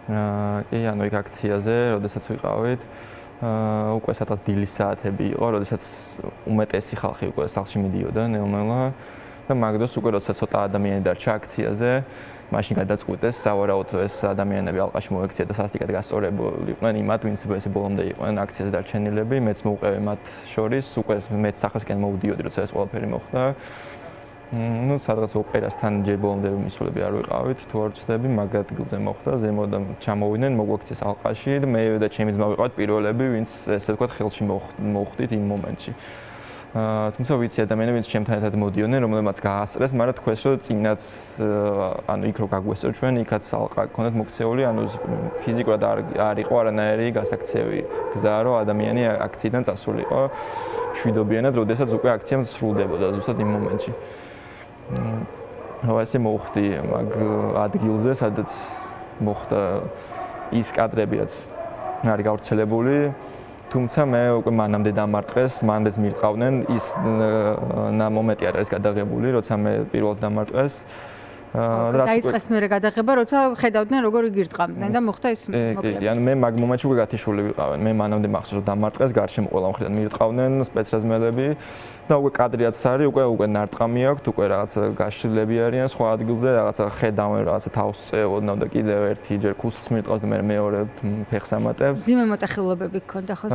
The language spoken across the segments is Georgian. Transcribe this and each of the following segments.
კი, ანუ იქ აქციაზე, როდესაც ვიყავით, უკვე სადღაც დილის საათები იყო, როდესაც უმეტესი ხალხი უკვე სახლში მიდიოდა ნელ-ნელა და მაგდროს უკვე როცა ცოტა ადამიანი დარჩა აქციაზე, მაშინ გადაწყვიტეს სავარაუდოდ ეს ადამიანები ალყაში მოექცია და სასტიკად გასწორებული იყვნენ იმათ, ვინც ესე ბოლომდე იყვნენ აქციაზე დარჩენილები, მეც მოვყევი მათ შორის, უკვე მეც სახლისკენ მოვდიოდი, როცა ეს ყველაფერი მოხდა. Ну, სადღაც ოპერასთან ჯერ ბოლომდე მისულები არ ვიყავით, თუ არ ვცდები, მაგ ადგილზე მოხდა, ზემოდან ჩამოვიდნენ, მოგვექცეს ალყაში და მე და ჩემი ძმა ვიყავით პირველები, ვინც ესე ვთქვათ, ხელში მოხვდით იმ მომენტში. თუმცა ვიცი ადამიანები, ვინც ჩემთან ერთად მოდიოდნენ, რომლებმაც გაასწრეს, მაგრამ თქვეს, რომ წინაც ანუ იქ რო გაგვესწრო ჩვენ, იქაც ალყა გქონდათ მოქცეული, ანუ ფიზიკურად არ იყო არანაირი გასაქცევი გზა, რომ ადამიანი აქციიდან წასულიყო მშვიდობიანად, როდესაც უკვე აქცია სრულდებოდა ზუსტად იმ მომენტში. ესე მოხდი მაგ ადგილზე, სადაც მოხდა ის კადრები, რაც არის გავრცელებული, თუმცა მე უკვე მანამდე დამარტყეს, მანამდეც მირყავდნენ, ის მომენტი არ არის გადაღებული, როცა მე პირველად დამარტყეს. დაიწყეს მერე გადაღება, როცა ხედავდნენ როგორ იგირტყამდნენ და მოხდა ეს მოკლება. კი, ანუ მე მაგ მომენტში უკვე გათიშული ვიყავენ. მე მანამდე მახსოვს რომ დამარტყეს, გარშემო ყველა მხრიდან მირტყავდნენ სპეცრაზმელები და უკვე კადრიაც არის, უკვე ნარტყამი აქვს, უკვე რაღაცა გაშლილები არიან სხვა ადგილზე, რაღაცა ხედავენ, რაღაცა თავს წეოდნავ და კიდევ ერთი ჯერ ქუსლს მირტყავს და მე მეორე ფეხს ამატებს. ძიმე მოტეხილობები გქონდა ხო?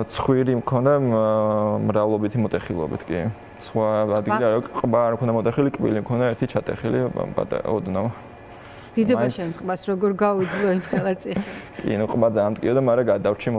ცხვირი მქონდა მრავლობითი მოტეხილობით, კი. სხვა ადგილი არ აქვს, ყბა არ მქონდა მოტეხილი, კბილი მქონდა ერთი ჩატეხილი, ოდნავ. დიდება შენს ყბას როგორ გაუძლო იმ ხელაწიხებს? კი, ნუ ყბა ძალიან მტკიოდა, მაგრამ გადავრჩი